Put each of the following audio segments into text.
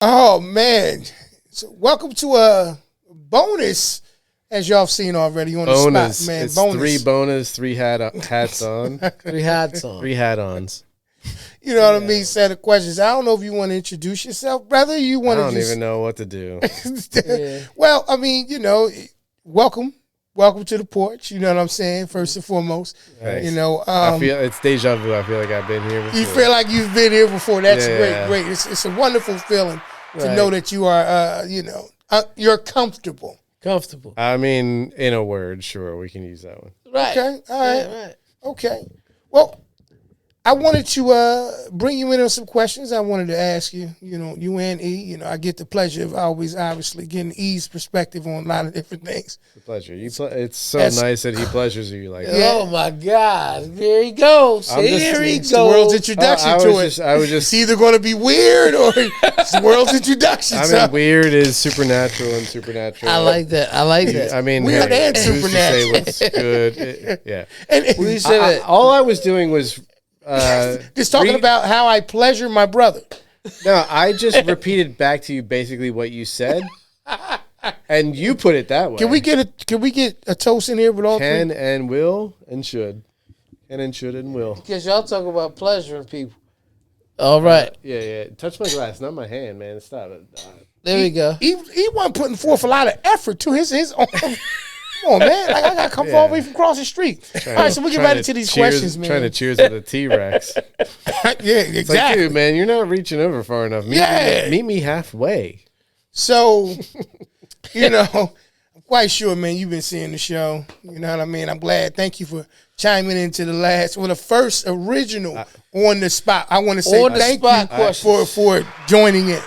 Oh, man. So welcome to a bonus, as y'all have seen already on the spot, man. It's bonus. 3 bonus, 3 hats on. 3 hats on. 3 hat-ons. You know what I mean? Set of questions. I don't know if you want to introduce yourself, brother. You want to I don't even know what to do. Well, I mean, welcome. Welcome to the porch. You know what I'm saying? First and foremost. Thanks. I feel it's deja vu. I feel like I've been here before. You feel like you've been here before. That's great. It's a wonderful feeling to know that you are, you're comfortable. Comfortable. I mean, in a word, sure, we can use that one. Right. Okay. All right. Yeah, right. Okay. Well, I wanted to bring you in on some questions I wanted to ask you. You and E. I get the pleasure of always, obviously, getting E's perspective on a lot of different things. It's a pleasure. It's so nice that he pleasures you like that. Oh, my God. There he goes. Here he goes. The world's introduction to it. It's either going to be weird or it's the world's introduction. I mean, weird is supernatural and supernatural. I like that. I mean, weird and supernatural. Who's to say what's good? Yeah. And all I was doing was... just talking about how I pleasure my brother. No, I just repeated back to you basically what you said, and you put it that way. Can we get a toast in here with all can three? And will and should, and should and will. Because y'all talk about pleasuring people. All right. Yeah. Touch my glass, not my hand, man. Stop it. There we go. He wasn't putting forth a lot of effort to his own. Come on, man. Like, I got to come all the way from across the street. All right, so we get right into these questions, man. Trying to cheers with a T-Rex. Yeah, exactly. It's like, dude, man, you're not reaching over far enough. Meet me halfway. So, I'm quite sure, man, you've been seeing the show. You know what I mean? I'm glad. Thank you for chiming into the first original on the spot. I want to say thank you for joining in.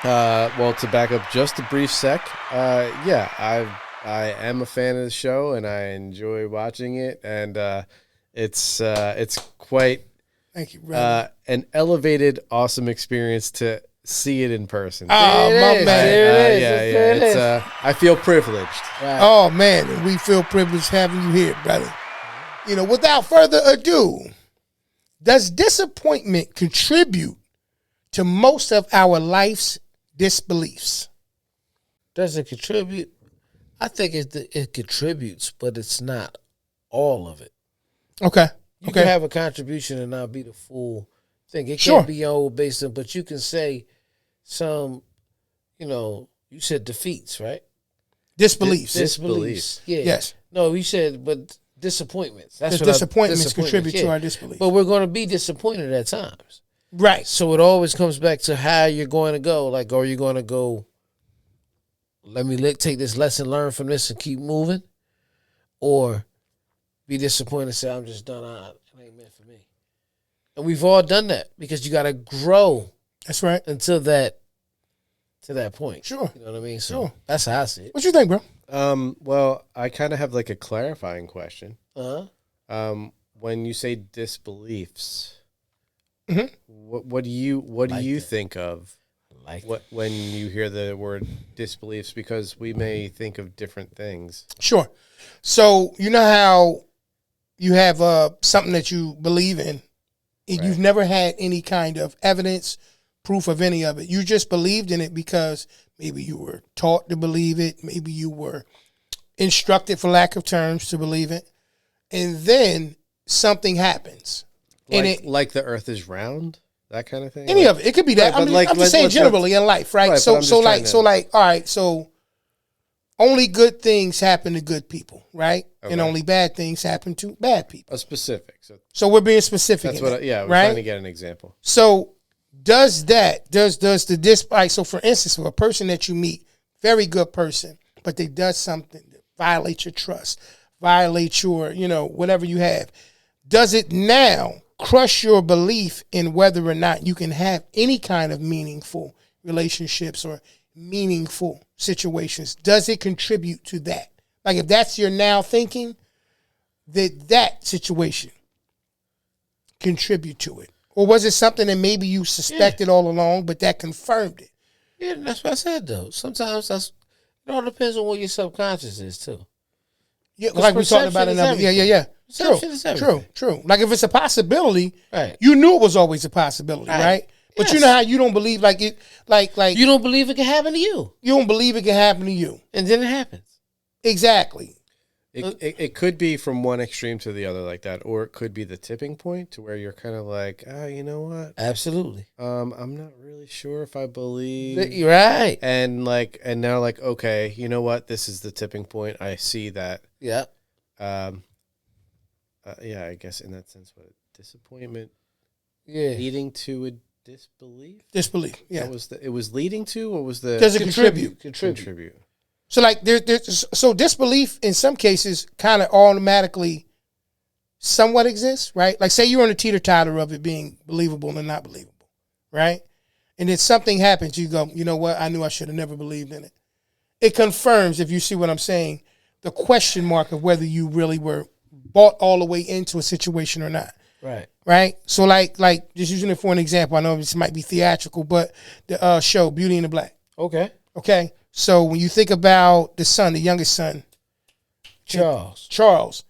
Well, to back up just a brief sec, I am a fan of the show and I enjoy watching it, and it's quite thank you, brother. An elevated, awesome experience to see it in person. Oh, my man. There it is. I feel privileged. Right. Oh, man, we feel privileged having you here, brother. Without further ado, does disappointment contribute to most of our life's disbeliefs? Does it contribute? I think it contributes, but it's not all of it. Okay. You can have a contribution and not be the full thing. It can't be all based on, but you can say some, you said defeats, right? Disbeliefs. Disbeliefs. Yeah. Yes. No, you said, but disappointments. Disappointments contribute to our disbelief. But we're going to be disappointed at times. Right. So it always comes back to how you're going to go. Like, are you going to go, let me take this lesson, learn from this, and keep moving? Or be disappointed and say, I'm just done. It ain't meant for me. And we've all done that because you got to grow. That's right. Until that point. Sure. You know what I mean? So that's how I see it. What you think, bro? Well, I kind of have like a clarifying question. When you say disbeliefs, what do you think of? When you hear the word disbeliefs, because we may think of different things. Sure. So you know how you have something that you believe in, and you've never had any kind of evidence, proof of any of it. You just believed in it because maybe you were taught to believe it, maybe you were instructed, for lack of terms, to believe it, and then something happens. Like the earth is round? That kind of thing? Any of it. It could be that. Right, I'm just saying generally in life, right? So only good things happen to good people, right? Okay. And only bad things happen to bad people. A specific. So we're being specific. That's what. We're right? trying to get an example. So does so for instance, for a person that you meet, very good person, but they does something that violates your trust, violates your, whatever you have, does it now crush your belief in whether or not you can have any kind of meaningful relationships or meaningful situations? Does it contribute to that? Like, if that's your now thinking, that situation contribute to it? Or was it something that maybe you suspected all along, but that confirmed it? Yeah, that's what I said, though. Sometimes it all depends on what your subconscious is, too. Yeah, like we talked about another. Yeah. True. Like, if it's a possibility, right? You knew it was always a possibility, right? But Yes. you know how you don't believe like it, like You don't believe it can happen to you, you don't believe it can happen to you. and then it happens. Exactly. It could be from one extreme to the other like that, or it could be the tipping point to where you're kind of like, you know what? Absolutely. I'm not really sure if I believe. You're right. And now okay, you know what? This is the tipping point. I see that. Yeah. Yeah, I guess in that sense, what disappointment Yeah. leading to a disbelief? Disbelief. Yeah. It was leading to, or was the Does it contribute? contribute? So like so disbelief in some cases kind of automatically somewhat exists, right? Like say you're on a teeter-totter of it being believable and not believable, right? And then something happens, you go, you know what? I knew I should have never believed in it. It confirms, if you see what I'm saying, the question mark of whether you really were bought all the way into a situation or not. Right. Right? So like just using it for an example, I know this might be theatrical, but the show Beauty and the Black. Okay. Okay? So when you think about the son, the youngest son, Charles,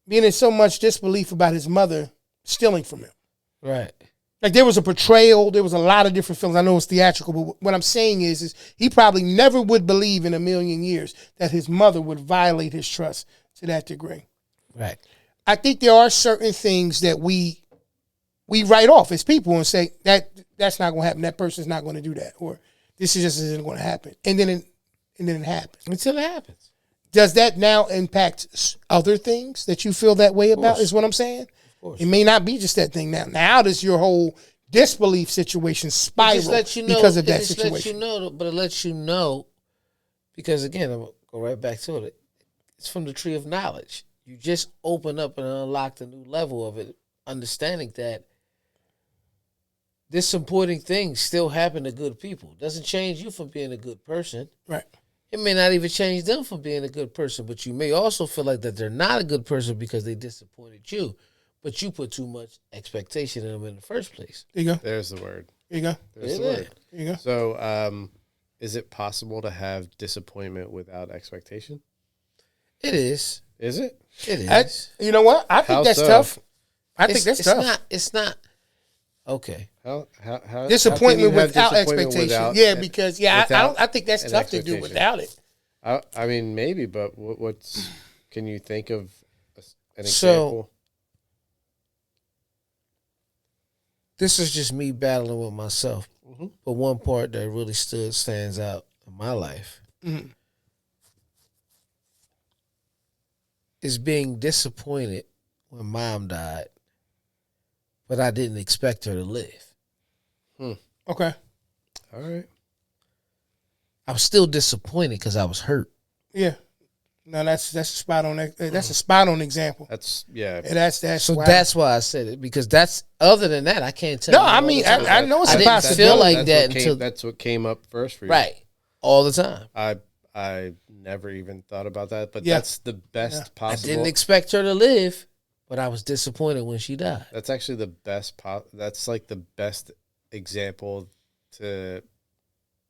being in so much disbelief about his mother stealing from him. Right. Like there was a portrayal, there was a lot of different films. I know it's theatrical, but what I'm saying is he probably never would believe in a million years that his mother would violate his trust to that degree. Right. I think there are certain things that we write off as people and say that's not going to happen. That person's not going to do that, or this just isn't going to happen. And then it happens. Until it happens. Does that now impact other things that you feel that way about? Is what I'm saying. Of course. It may not be just that thing now. Now does your whole disbelief situation spiral because of that situation? But it lets you know, because again, I'm going to go right back to it. It's from the tree of knowledge. You just open up and unlock a new level of it, understanding that disappointing things still happen to good people. Doesn't change you from being a good person. Right. It may not even change them from being a good person, but you may also feel like that they're not a good person because they disappointed you, but you put too much expectation in them in the first place. There you go. There's the word. There you go. There's the word. There you go. So, is it possible to have disappointment without expectation? It is. Is it? It is. You know what? I think that's tough. I think that's tough. It's not. Okay. How Disappointment how can you have without disappointment expectation. without- Because I think that's an tough to do expectation? without it. I mean, maybe, but what's? Can you think of an So- example? This is just me battling with myself. Mm-hmm. But one part that really stands out in my life is being disappointed when mom died, but I didn't expect her to live. Okay. All right. I was still disappointed because I was hurt. Yeah. No, that's a spot on. That's a spot on example. That's yeah. And that's So why. that's why I said it, because that's, other than that, I can't tell No, you. I all mean, the time. I know it's I a didn't possibility. feel like That's that what until that's what came up first for you, right, all the time. I never even thought about that, but Yeah. that's the best I possible. didn't expect her to live, but I was disappointed when she died. That's actually the best. That's like the best example to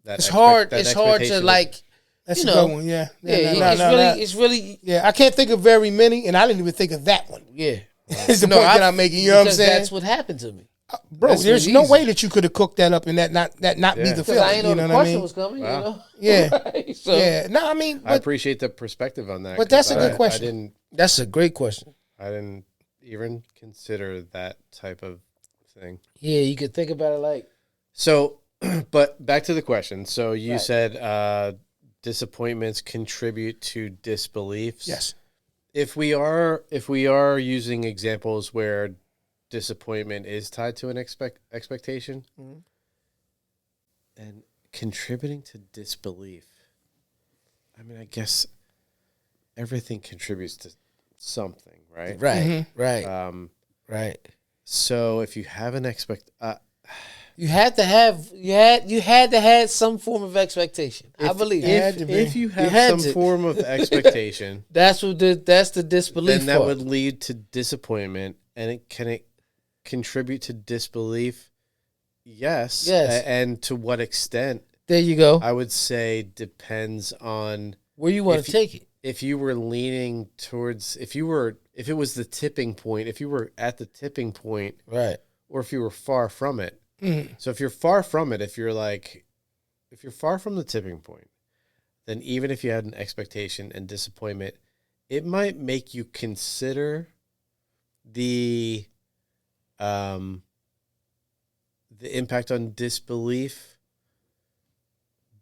that. It's hard. that It's hard to expectation like. That's you a know, good one. Yeah. Yeah, it's really. Yeah, I can't think of very many, and I didn't even think of that one. Yeah. It's the point that I'm making. You know what I'm because saying? That's what happened to me. Bro, That's there's really no easy. way that you could have cooked that up and that not be Yeah. the Because feeling. I ain't know You the know what I question mean? was coming. Wow. You know. Yeah. Right? So Yeah. No, I mean, I but appreciate the perspective on that. But that's 'cause a good question. that's a great question. I didn't even consider that type of thing. Yeah, you could think about it like. So, but back to the question. So you Right. said disappointments contribute to disbeliefs. yes. If we are using examples where disappointment is tied to an expectation, and contributing to disbelief, I mean, I guess everything contributes to something, right? Right. Right. Right. So if you have an You had to have some form of expectation. I believe if you You had have some to. form of expectation, that's the disbelief. then that part. would lead to disappointment, and it contribute to disbelief? Yes. Yes. And to what extent? There you go. I would say depends on Where you want to take it. if you were leaning towards if it was the tipping point, if you were at the tipping point, Right. or if you were far from it. Mm. So if you're far from it, if you're far from the tipping point, then even if you had an expectation and disappointment, it might make you consider the impact on disbelief,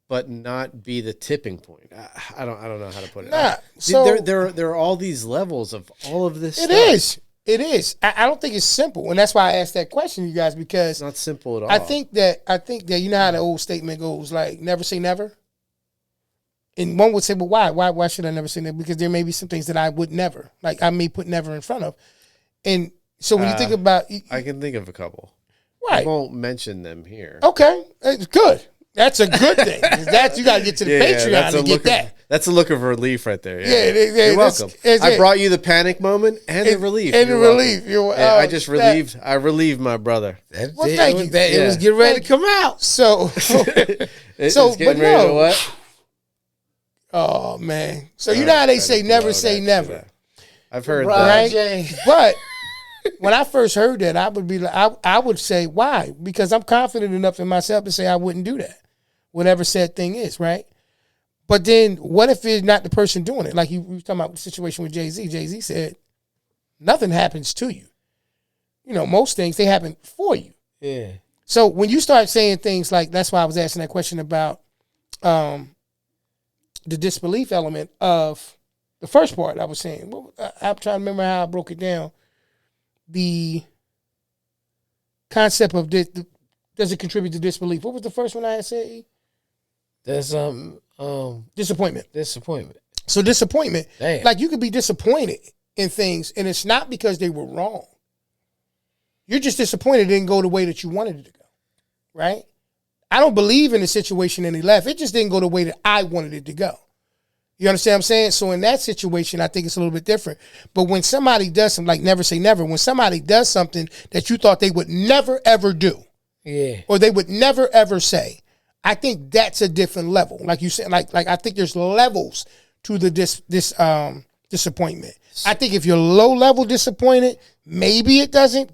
but not be the tipping point. I don't know how to put it. Nah, so there are all these levels of all of this. It is. I don't think it's simple, and that's why I asked that question, you guys, because It's not simple at all. I think that you know how the old statement goes, like never say never. And one would say, well, why? Why should I never say never? Because there may be some things that I would never, like I may put never in front of. And so when you think about, I can think of a couple. Right. I won't mention them here. Okay, it's good. That's a good thing. That's you got to get to the Patreon to get that. That's a look of relief right there. You're welcome. I brought you the panic moment and the relief. And the relief. I just relieved. I relieved my brother. Well, thank you. It was getting ready to come out. So, It's getting ready to what? Oh man! So you know how they say never say never. I've heard right? that. But when I first heard that, I would be like, I would say why? Because I'm confident enough in myself to say I wouldn't do that, whatever said thing is, right? But then what if it's not the person doing it? Like you were talking about the situation with Jay-Z. Jay-Z said, nothing happens to you. You know, most things, they happen for you. Yeah. So when you start saying things like, that's why I was asking that question about the disbelief element of the first part I was saying. Well, I'm trying to remember how I broke it down. The concept of does it contribute to disbelief? What was the first one I had said? That's disappointment. Disappointment. So disappointment, Damn. like you could be disappointed in things, and it's not because they were wrong. You're just disappointed it didn't go the way that you wanted it to go, right? I don't believe in the situation and he left. It just didn't go the way that I wanted it to go. You understand what I'm saying? So in that situation, I think it's a little bit different. But when somebody does something, like never say never, when somebody does something that you thought they would never, ever do, or they would never, ever say, I think that's a different level. Like you said, like I think there's levels to the disappointment. I think if you're low level disappointed, maybe it doesn't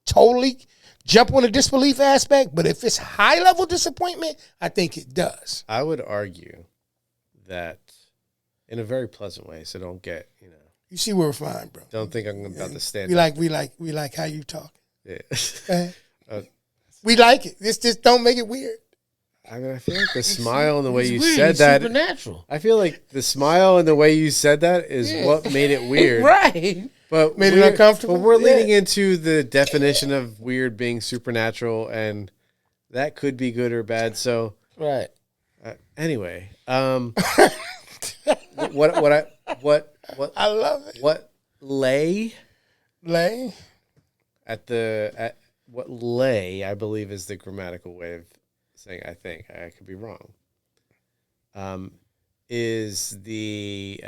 totally jump on the disbelief aspect, but if it's high level disappointment, I think it does. I would argue that in a very pleasant way, so don't get, You see where we're fine, bro. Don't think I'm about to stand We like how you talk. Yeah. We like it. Just don't make it weird. I mean, I feel like the smile and the way you weird. said It's that. supernatural. I feel like the smile and the way you said that is what made it weird. Right. But made it uncomfortable. But we're leading into the definition of weird being supernatural, and that could be good or bad. So, right. Anyway, what I love it. What lay at what lay, I believe, is the grammatical way of saying I think. I could be wrong. Is the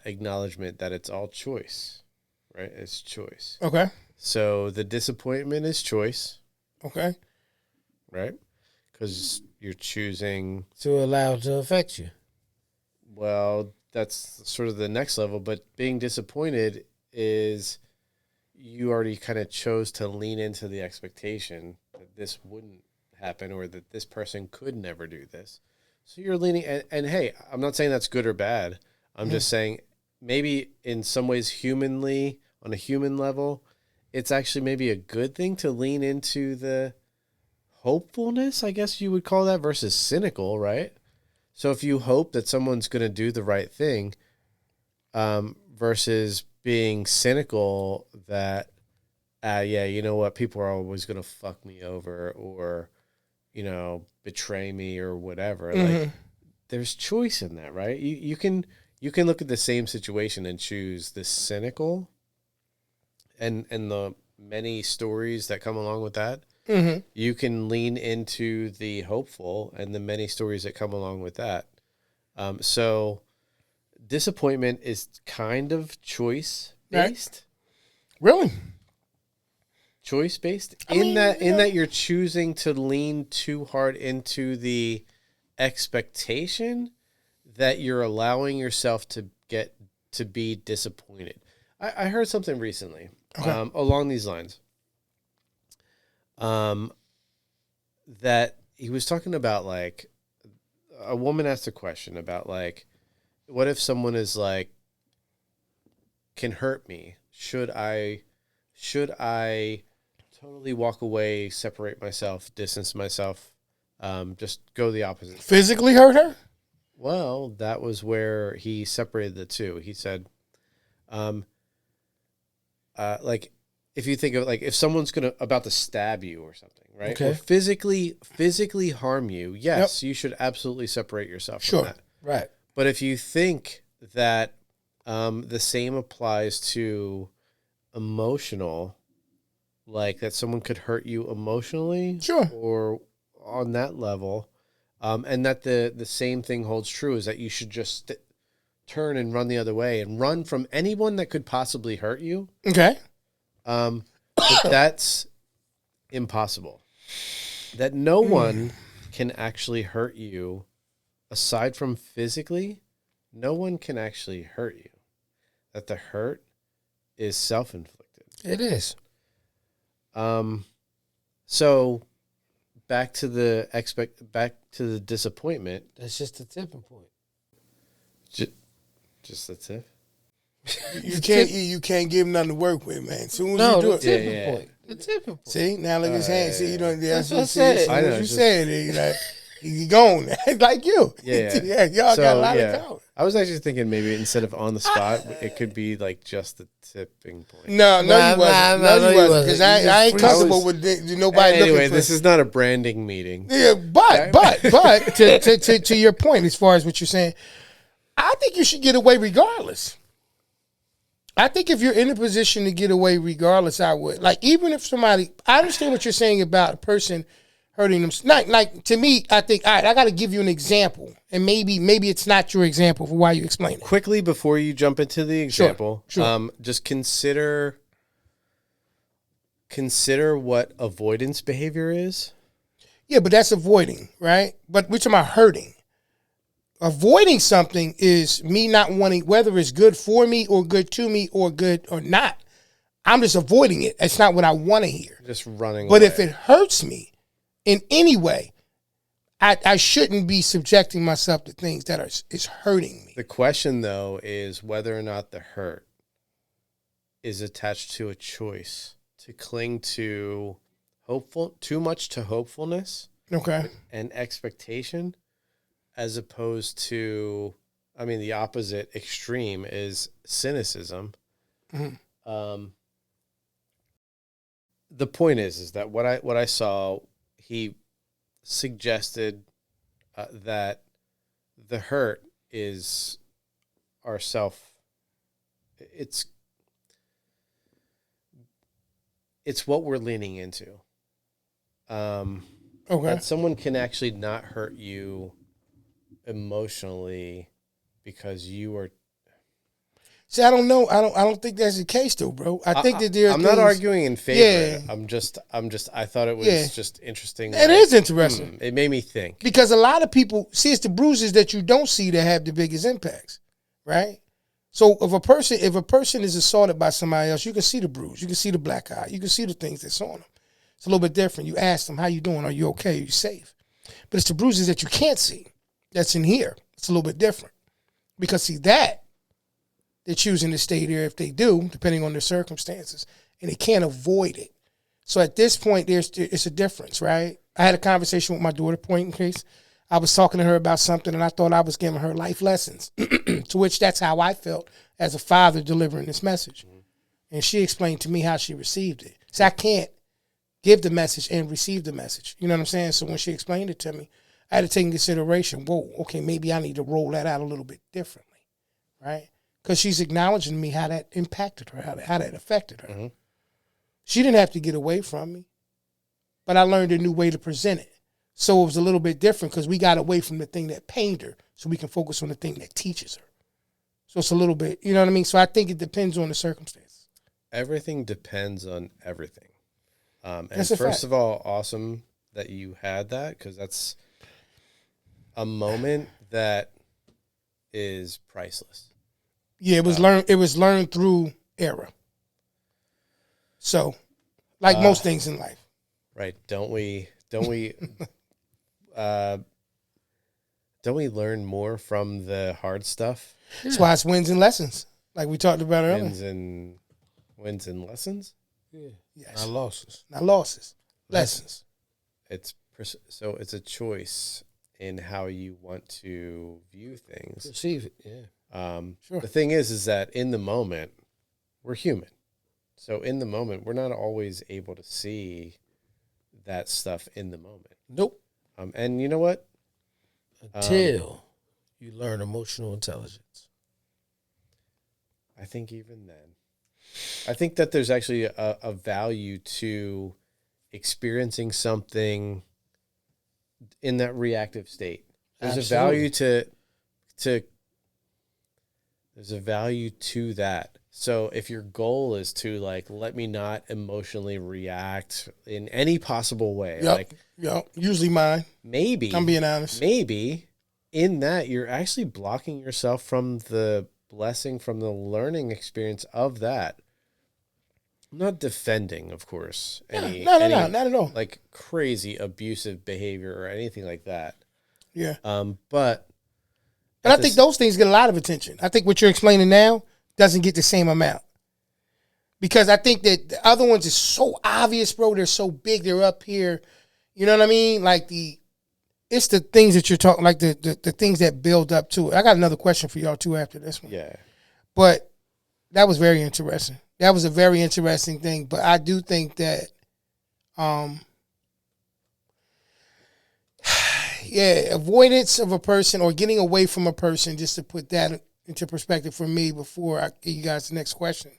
acknowledgement that it's all choice, right? It's choice. Okay. So the disappointment is choice. Okay. Right? Because you're choosing to allow it to affect you. Well, that's sort of the next level, but being disappointed is you already kind of chose to lean into the expectation that this wouldn't happen or that this person could never do this. So you're leaning, and hey, I'm not saying that's good or bad. I'm just saying maybe in some ways humanly, on a human level, it's actually maybe a good thing to lean into the hopefulness, I guess you would call that, versus cynical, right? So if you hope that someone's going to do the right thing versus being cynical that, you know what, people are always going to fuck me over or, betray me or whatever. Like, there's choice in that, right? You can look at the same situation and choose the cynical and the many stories that come along with that. Mm-hmm. You can lean into the hopeful and the many stories that come along with that. So disappointment is kind of choice based. Really? Choice based in that you're choosing to lean too hard into the expectation that you're allowing yourself to get to be disappointed. I heard something recently along these lines. that he was talking about, like, a woman asked a question about, like, what if someone is like, can hurt me? Should I totally walk away, separate myself, distance myself, just go the opposite? Physically hurt her? Well, that was where he separated the two. He said, like, if you think of, like, if someone's about to stab you or something, right? Okay. Or physically harm you, yes, you should absolutely separate yourself from that. Right. But if you think that the same applies to emotional, like that someone could hurt you emotionally, Sure, or on that level, and that the same thing holds true, is that you should just turn and run the other way and run from anyone that could possibly hurt you. okay. But that's impossible. That no one can actually hurt you aside from physically. No one can actually hurt you. That the hurt is self-inflicted. It is. So back to the disappointment. That's just the tipping point. Just the tip. You can't give him nothing to work with, man. As soon as No, you do the it, tipping point. The tipping point. see, now look at his hand. See, you don't. That's what I I said. said. I know, As you it's said, you like you gone like you. Yeah. Y'all got a lot of talent. I was actually thinking maybe instead of on the spot, it could be like just the tipping point. No, you wasn't. No, you wasn't. Because I ain't comfortable with nobody Anyway, looking for. this is not a branding meeting. Yeah, but to your point, as far as what you're saying, I think you should get away regardless. I think if you're in a position to get away regardless, I would. Like, even if somebody, I understand what you're saying about a person hurting them. Like to me, I think, all right, I got to give you an example. And maybe it's not your example for why you explain it. Quickly, before you jump into the example, Sure. Just consider what avoidance behavior is. Yeah, but that's avoiding, right? But we're talking about hurting. Avoiding something is me not wanting, whether it's good for me or good to me or good or not. I'm just avoiding it. It's not what I want to hear. Just running But away. if it hurts me in any way, I shouldn't be subjecting myself to things that is hurting me. The question, though, is whether or not the hurt is attached to a choice to cling to too much to hopefulness, Okay. and expectation, as opposed to, I mean, the opposite extreme is cynicism. Mm-hmm. The point is that what I saw, he suggested that the hurt is our self. It's what we're leaning into. Okay. That someone can actually not hurt you emotionally because you are. See, I don't know. I don't think that's the case, though, bro. I think that there. I'm not arguing in favor. Yeah. I'm just. I thought it was just interesting. It is interesting. It made me think. Because a lot of people see it's the bruises that you don't see that have the biggest impacts, right? So if a person is assaulted by somebody else, you can see the bruise, you can see the black eye, you can see the things that's on them. It's a little bit different. You ask them, "How you doing? Are you okay? Are you safe?" But it's the bruises that you can't see that's in here. It's a little bit different because see that they're choosing to stay there if they do, depending on their circumstances, and they can't avoid it. So at this point, it's a difference, right? I had a conversation with my daughter, point in case. I was talking to her about something, and I thought I was giving her life lessons, to which that's how I felt as a father delivering this message. And she explained to me how she received it. So I can't give the message and receive the message. You know what I'm saying? So when she explained it to me, I had to take in consideration, whoa, okay, maybe I need to roll that out a little bit differently, right? Because she's acknowledging me how that impacted her, how that affected her. Mm-hmm. She didn't have to get away from me, but I learned a new way to present it. So it was a little bit different because we got away from the thing that pained her so we can focus on the thing that teaches her. So it's a little bit, you know what I mean? So I think it depends on the circumstances. Everything depends on everything. And That's a first fact. of all, awesome that you had that, because that's a moment that is priceless. Yeah, it was learned. It was learned through error. So, like most things in life. Right? Don't we don't we don't we learn more from the hard stuff? That's why it's wins and lessons, like we talked about earlier. Wins and lessons. Yeah. Yes. Not losses. Not losses. Lessons. So it's a choice in how you want to view things. Perceive it. Yeah. Sure. The thing is that in the moment, we're human. So in the moment, we're not always able to see that stuff in the moment. Nope. And you know what? Until you learn emotional intelligence. I think even then, I think that there's actually a value to experiencing something in that reactive state. There's Absolutely. there's a value to that. So if your goal is to like, let me not emotionally react in any possible way, Usually mine. maybe I'm being honest. Maybe in that you're actually blocking yourself from the blessing, from the learning experience of that. I'm not defending, of course, any not at all. like crazy abusive behavior or anything like that. Yeah. But I think those things get a lot of attention. I think what you're explaining now doesn't get the same amount. Because I think that the other ones is so obvious, bro. They're so big. They're up here. You know what I mean? Like it's the things that you're talking, like the things that build up to it. I got another question for y'all too after this one. Yeah. But that was very interesting. That was a very interesting thing. But I do think that, avoidance of a person or getting away from a person, just to put that into perspective for me before I give you guys the next question,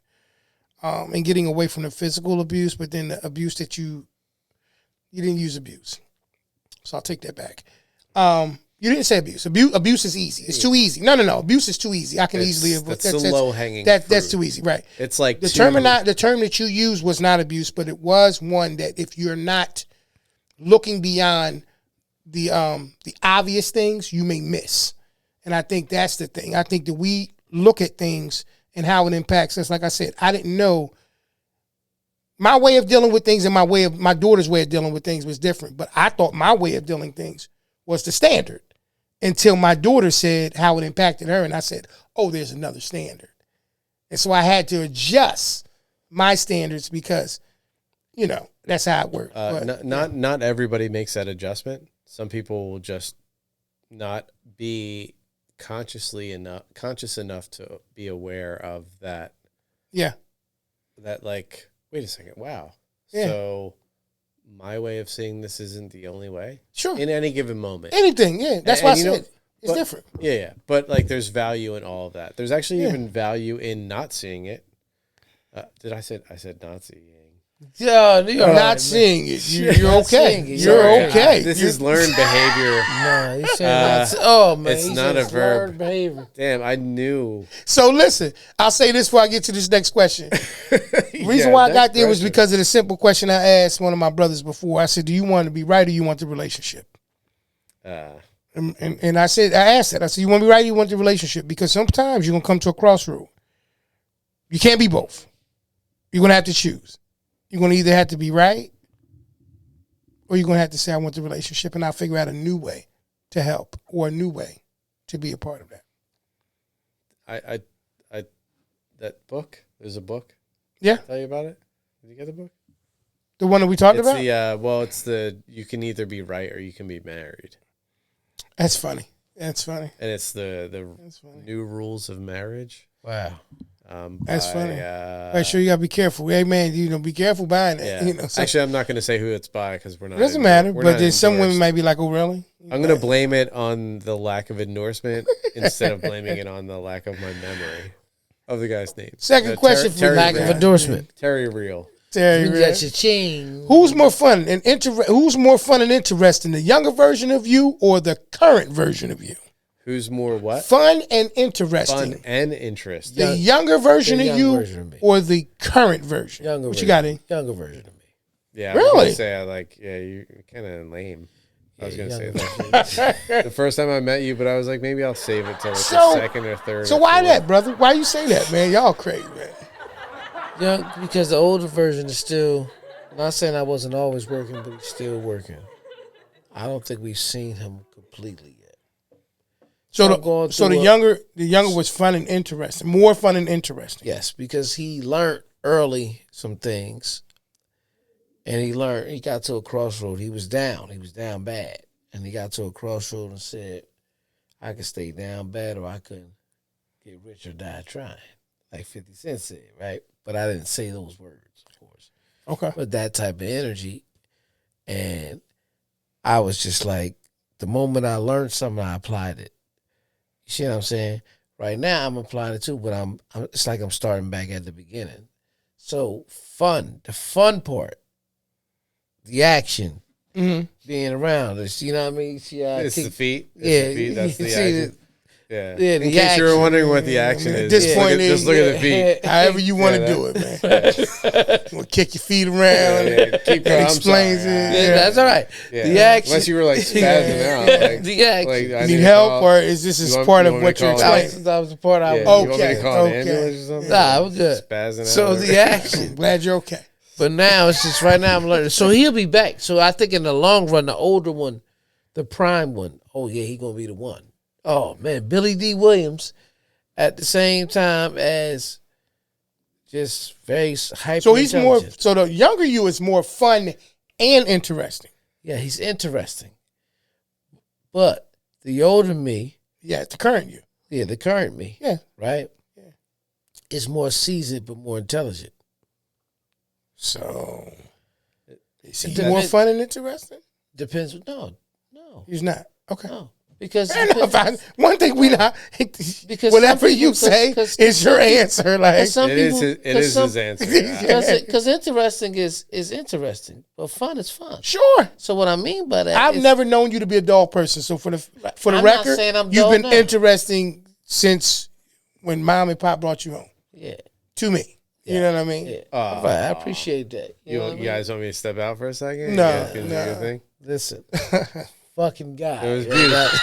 and getting away from the physical abuse, but then the abuse that you didn't use abuse. So I'll take that back. You didn't say abuse. Abuse is easy. It's too easy. No. Abuse is too easy. I can easily avoid. That's the low hanging fruit. That's too easy, right? It's like the term that you used was not abuse, but it was one that if you're not looking beyond the obvious things, you may miss. And I think that's the thing. I think that we look at things and how it impacts us. Like I said, I didn't know my way of dealing with things and my daughter's way of dealing with things was different. But I thought my way of dealing things was the standard until my daughter said how it impacted her. And I said, oh, there's another standard. And so I had to adjust my standards because, that's how it works. Not everybody makes that adjustment. Some people will just not be conscious enough to be aware of that. Yeah. That like, wait a second. Wow. Yeah. So my way of seeing this isn't the only way. Sure. In any given moment. Anything. Yeah. That's why I said it's different. Yeah. But like, there's value in all of that. There's actually even value in not seeing it. I said not seeing. Yeah, you're not seeing it. You're okay. You're okay. This is learned behavior. No, you said oh man, it's not a verb. Learned behavior. Damn, I knew. So listen, I'll say this before I get to this next question. The reason why I got there was because of the simple question I asked one of my brothers before. I said, "Do you want to be right or you want the relationship?" And I asked that. I said, "You want to be right or you want the relationship?" Because sometimes you're gonna come to a crossroad. You can't be both. You're gonna have to choose. You're going to either have to be right or you're going to have to say, I want the relationship, and I'll figure out a new way to help or a new way to be a part of that. That book, there's a book. Yeah. Tell you about it? Did you get the book? The one that we talked about? It's you can either be right or you can be married. That's funny. That's funny. And it's the new rules of marriage. Wow. That's funny. Make sure you gotta be careful. Hey man, be careful buying it. Yeah. Actually, I'm not going to say who it's by because we're not. It doesn't matter. But then some women might be like, "Oh, really?" I'm going to blame it on the lack of endorsement instead of blaming it on the lack of my memory of the guy's name. Second question for lack of endorsement. Terry Real. Who's more fun and interesting, the younger version of you or the current version of you? Who's more what? Fun and interesting. Fun and interesting. The younger version of you or the current version? What you got in? Younger version of me. Yeah, really? You're kind of lame. I was going to say that. The first time I met you, but I was like, maybe I'll save it till the second or third. So why that, brother? Why you say that, man? Y'all crazy, man. Yeah, because the older version is still, not saying I wasn't always working, but he's still working. I don't think we've seen him completely yet. So the younger was fun and interesting, more fun and interesting. Yes, because he learned early some things, and he got to a crossroad. He was down bad, and he got to a crossroad and said, "I could stay down bad, or I could get rich or die trying," like 50 Cent said, right? But I didn't say those words, of course. Okay, But that type of energy, and I was just like, the moment I learned something, I applied it. You see what I'm saying? Right now, I'm applying it too, but it's like I'm starting back at the beginning. So the fun part, the action, being around. You know what I mean? See how it's the feet. Yeah, the feet. That's the action. Yeah. Yeah, in case you were wondering what the action is, at this point, just look at the feet. However you want to do it, man. You want to kick your feet around. Keep That explains it. Yeah, that's all right. Yeah. The action. Unless you were like spazzing out. Like, the action. I Need help, or is this part of what you're explaining? That was the part I was. You want me to call an Okay. ambulance or something? Nah, we're good. Spazzing out. So the action. I'm glad you're okay. But now it's just right now I'm learning. So he'll be back. So I think in the long run, the older one, the prime one, oh yeah, he gonna be the one. Oh man, Billy D. Williams, at the same time as just very hyper. So he's more. So the younger you is more fun and interesting. Yeah, he's interesting. But the older me, Yeah, the current you. yeah, the current me, Yeah. right, is more seasoned but more intelligent. So is he It more depends- fun and interesting? Depends. No, He's not. Okay. no. Because Fair enough. One thing we not Because whatever some people- you say 'cause- is your answer. Like some It is people, his answer. Because interesting is interesting, but fun is fun. sure. So what I mean by that, I've is- never known you to be a dull person. So for the I'm not record, saying I'm you've dull been now. interesting since when mom and pop brought you home. yeah, To me. You know what I mean? yeah. Right, I appreciate that. You know what I mean? guys want me to step out for a second? No, You guys feel no. good thing? Listen, fucking guy. It was beautiful.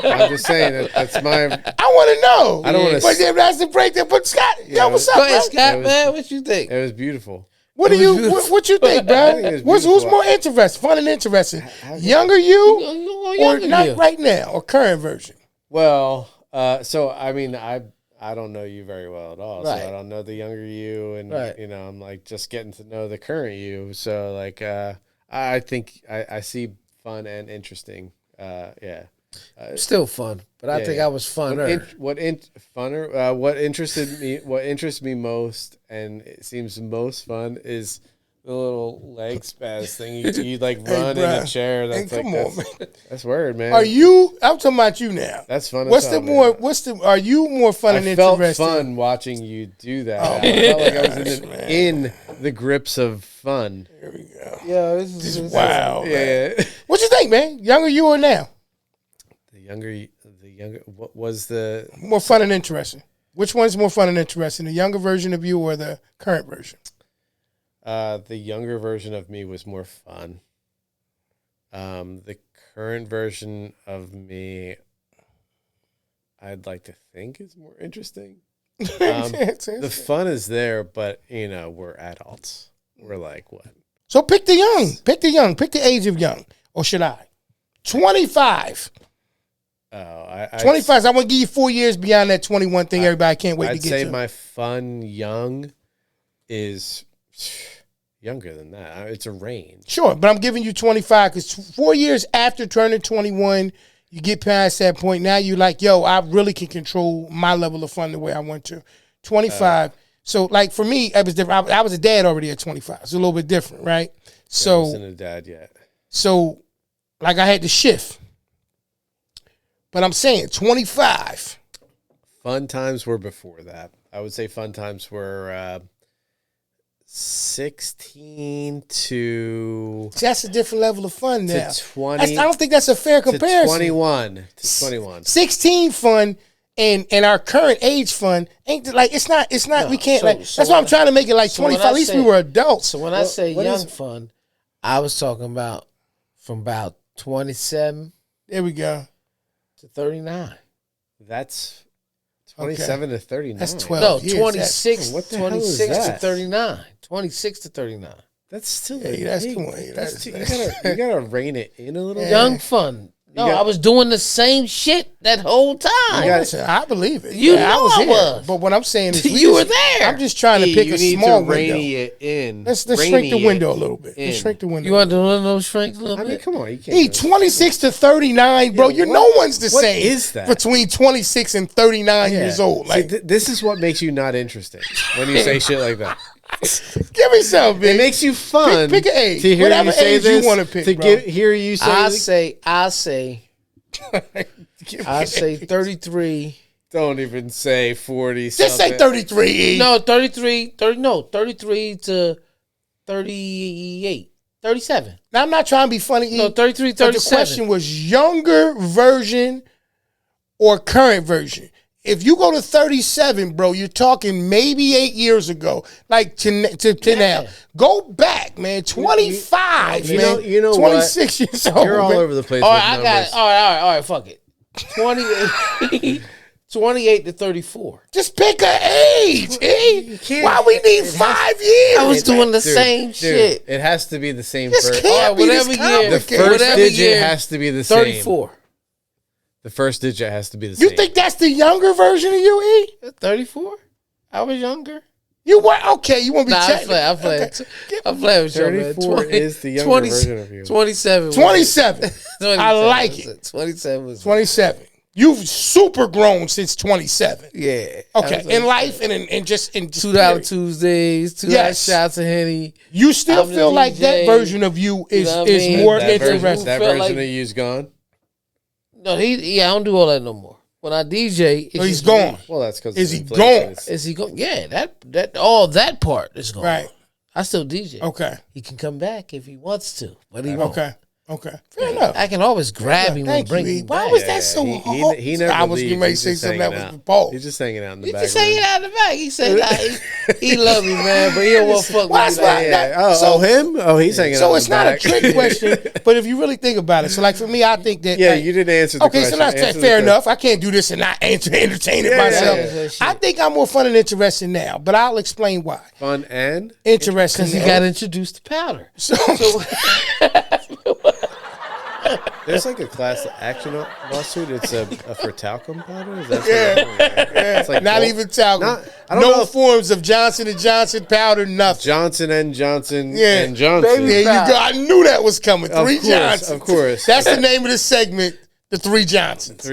I'm just saying that's my. I want to know. I don't wanna But then that's the breakdown. But Scott, yo, what's up, Go ahead, bro? Scott, It was- man. What you think? It was beautiful. What do you what you think, bro? think it Who's was beautiful. more interesting, fun and interesting? Younger you or Younger not you. right now or current version? Well, so I mean, I don't know you very well at all, Right. so I don't know the younger you, and Right. you know, I'm like just getting to know the current you. So like, I think I see fun and interesting. Yeah. Still fun, but I Yeah, think yeah. I was funner. What interests me most, and it seems most fun, is the little leg spaz thing. You like run in bruh. a chair. That's Hey, like come on, man. that's word, man. Are you? I'm talking about you now. That's fun. What's as the hell, more? man. What's the? Are you more fun and I felt interesting? fun watching you do that. Oh, I felt like I was gosh, in the grips of fun. Here we go. Yeah, this is Wow. man. Yeah. What you think, man? Younger you or now? The younger. What was the? More fun and interesting. Which one's more fun and interesting? The younger version of you or the current version? The younger version of me was more fun. The current version of me, I'd like to think is more interesting. The fun is there, but you know, we're adults. We're like what? So pick the young. Pick the young. Pick the age of young. Or should I? 25. Oh, 25. I want to give you 4 years beyond that 21 thing. Everybody can't wait to I'd get say to. my fun young is younger than that. It's a range. Sure, but I'm giving you 25 because 4 years after turning 21, you get past that point. Now you like, yo, I really can control my level of fun the way I want to. 25. So, like, for me, it was different. I was a dad already at 25. It's a little bit different, right? I So, wasn't a dad yet. so, like, I had to shift. But I'm saying 25. Fun times were before that. I would say fun times were 16 to See, that's a different level of fun now. 20. I don't think that's a fair to comparison. 21. To 21. 16 fun and our current age fun ain't like it's not we can't so- like so that's why I'm when trying to make it like so when 25. At I least say- we were adults. So when I say what young is- fun, I was talking about from about 27 there we go. to 39. That's 27 to 39. That's 12. No, years. 26, What the hell is 26 to that? 39. 26 to 39. That's still that's big. come on. You gotta rein it in a little. Young fun. No, I was doing the same shit that whole time. Listen, I believe it. You know I was. But what I'm saying is, you were there. I'm just trying to pick a small window. It in. Let's shrink the window a little bit. Let's shrink the window. You want to let those shrink a little bit? I mean, come on. You can't. 26 to 39, bro. No one's the same. What is that? Between 26 and 39 years old. Like, this is what makes you not interesting when you say shit like that. give me something, It makes you fun. Pick an age. To hear Whatever you say age this, you want to pick, bro. Hear you say. I say 33. Don't even say 40. Just say 33. No, 33 to 38. 37. Now, I'm not trying to be funny. No, 33, But the 37. question was younger version or current version. If you go to 37, bro, you're talking maybe 8 years ago, like to now. Go back, man. 25, man. You know 26 years old. You're all man. over the place. All with right, I got it. All right, fuck it. 28 to 34. Just pick an age, Why we need 5 years? I was doing the same shit. It has to be the same This first. can't be this whatever year. The complicated. first digit year, has to be the same. 34. The first digit has to be the same. You think that's the younger version of you, E? 34? I was younger. You were okay. You want to be Nah, technical? I'm playing. I'm playing with you, man. 34 is the younger version of you. 27. 27. I like it. 27 was 27. You've super grown since 27. yeah. Okay, in life and in just $2 period. Tuesdays, $2 Yes. shots of Henny. You still I'm the feel like that DJ. version of you is You know what I mean? more that interesting. version, that Felt version like- of you's gone. No, I don't do all that no more. When I DJ, So he's gone. Well, that's because Is he gone? Is he going? Yeah, that part is gone. Right. I still DJ. Okay. He can come back if he wants to, but he won't. Okay. Fair enough. I can always grab him and Thank bring you. him Why back. was that so hard? He never I was leaves. getting ready to He's say just something that hanging was out. Paul. He's just hanging out in the He back. just hanging out in the back. He said he love me, man, but he don't want to fuck Well, with that's me. why- Like, Oh, him? Oh, he's hanging out So in it's the not a back. trick question, but if you really think about it, so like for me, I think that Yeah, like, you didn't answer the okay, question. so that's Answer the fair question. enough. I can't do this and not entertain it Yeah, myself. yeah. I think I'm more fun and interesting now, but I'll explain why. Fun and? Interesting. because he got introduced to powder. so There's like a class action lawsuit. It's a for talcum powder. Is that yeah. It's like Not bulk- even talcum. I don't No know if- forms of Johnson & Johnson powder, nothing. Johnson and Johnson Yeah. and Johnson. There you go. I knew that was coming. Of Three course, Johnsons. of course. That's the name of the segment. The Three Johnsons.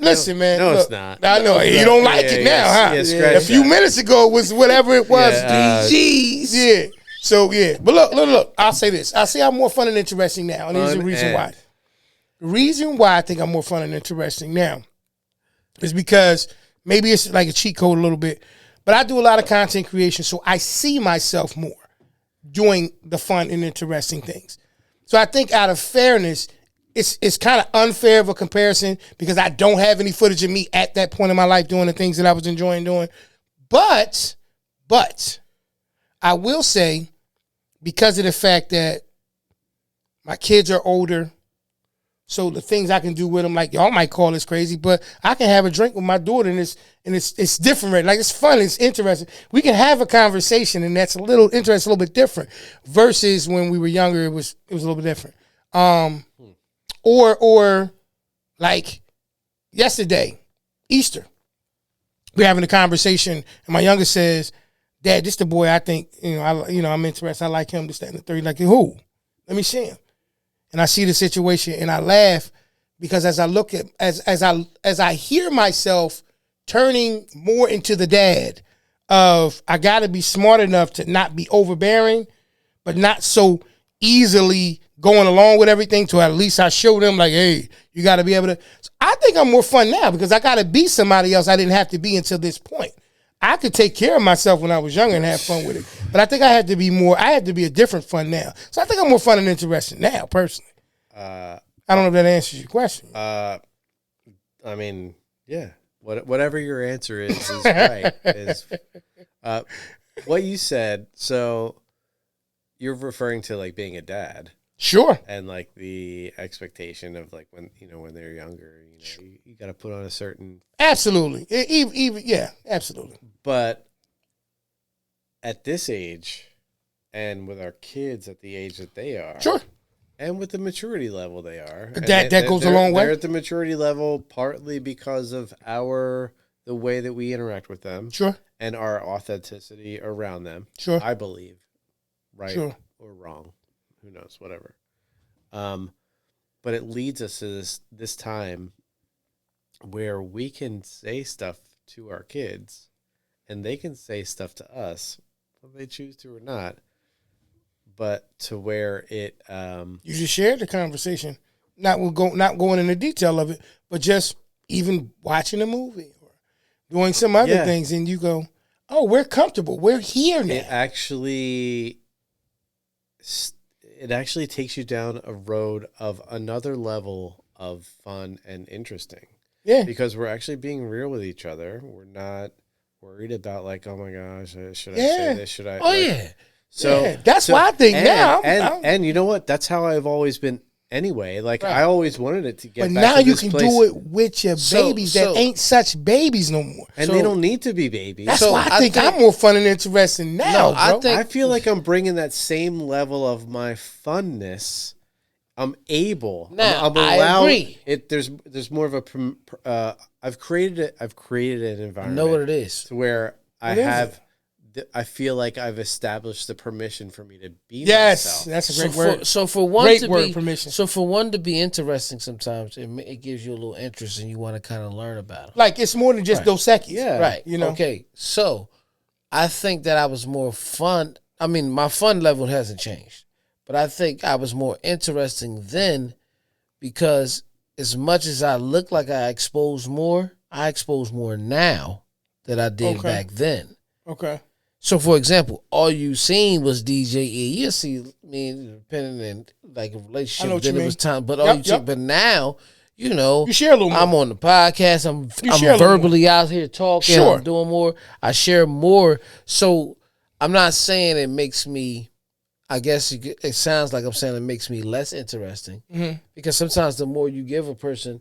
Listen, man. No, look, it's not. I know you don't like it now, huh? yeah, scratch A few that. minutes ago it was whatever it was. Yeah, G's. Yeah. So yeah, but look. I'll say this. I say I'm more fun and interesting now, and here's the Fun reason and- why. The reason why I think I'm more fun and interesting now is because maybe it's like a cheat code a little bit, but I do a lot of content creation, so I see myself more doing the fun and interesting things. So I think out of fairness, it's kind of unfair of a comparison because I don't have any footage of me at that point in my life doing the things that I was enjoying doing. But I will say, because of the fact that my kids are older, so the things I can do with them, like y'all might call this crazy, but I can have a drink with my daughter, and it's different. Right? Like it's fun, it's interesting. We can have a conversation, and that's a little interesting, a little bit different. Versus when we were younger, it was a little bit different. Or like yesterday, Easter, we're having a conversation, and my youngest says, "Dad, this the boy I think I'm interested. I like him. This, that, and the third." Like who? Let me see him. And I see the situation and I laugh because as I look at as I hear myself turning more into the dad of I got to be smart enough to not be overbearing, but not so easily going along with everything. To at least I show them like, hey, you got to be able to. So I think I'm more fun now because I got to be somebody else I didn't have to be until this point. I could take care of myself when I was younger and have fun with it. But I think I had to be a different fun now. So I think I'm more fun and interesting now, personally. I don't know if that answers your question. I mean, yeah. Whatever your answer is right. What you said, so you're referring to like being a dad. Sure. And like the expectation of like when they're younger, you got to put on a certain. Absolutely. Even yeah, absolutely. But at this age, and with our kids at the age that they are. Sure. And with the maturity level they are. That goes a long way. They're at the maturity level partly because of the way that we interact with them. Sure. And our authenticity around them. Sure. I believe. Right sure. or wrong. Who knows, whatever. But it leads us to this time where we can say stuff to our kids and they can say stuff to us, whether they choose to or not. But to where it, you just shared the conversation, not going into detail of it, but just even watching a movie or doing some other things, and you go, "Oh, we're comfortable. We're here now." It actually takes you down a road of another level of fun and interesting. Yeah, because we're actually being real with each other. We're not worried about like, oh my gosh, should I say this? Should I? Oh like, yeah. So that's why I think now. And you know what? That's how I've always been anyway. Like I always wanted it to get but back now to you this can place. do it with your babies that ain't such babies no more. And they don't need to be babies. That's why I think I'm more fun and interesting now, bro. I feel like I'm bringing that same level of my funness. I'm able. Now, I'm allowed. I agree. There's more of a. I've created an environment. I know what it is. To where I feel like I've established the permission for me to be Yes, myself. that's a great word. So for one great to word, be permission. So for one to be interesting, sometimes it gives you a little interest, and you want to kind of learn about it. Like it's more than just Dos Equis. Yeah, Right. You know. Okay. So I think that I was more fun. I mean, my fun level hasn't changed, but I think I was more interesting then because as much as I look like I expose more now than I did back then. Okay. So, for example, all you seen was DJ E. You see me depending on like a relationship. Then it was time, but but now, you know, you share a little more. I'm on the podcast. I'm verbally out here talking. Sure. I'm doing more. I share more. So I'm not saying it makes me. I guess it sounds like I'm saying it makes me less interesting because sometimes the more you give a person,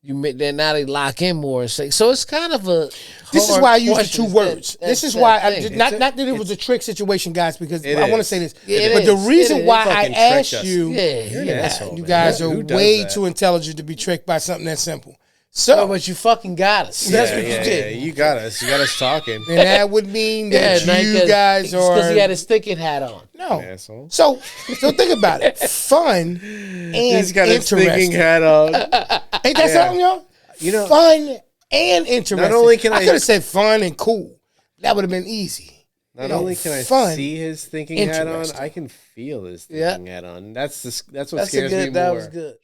then now they lock in more and say. So it's kind of a. This is why I use the two words. This is why not that it was a trick situation, guys. Because I want to say this, but the reason why I asked you, you guys are way too intelligent to be tricked by something that simple. So, but you fucking got us. That's what you did. Yeah, you got us. You got us talking. And that would mean that you guys are because he had his thinking hat on. No. Asshole. So think about it. Fun and He's got his thinking interesting. hat on. Ain't that something, y'all? You know, fun and interesting. Not only can I could have said fun and cool. That would have been easy. Not only can I see his thinking hat on, I can feel his thinking hat on. That's what scares me more. That was good.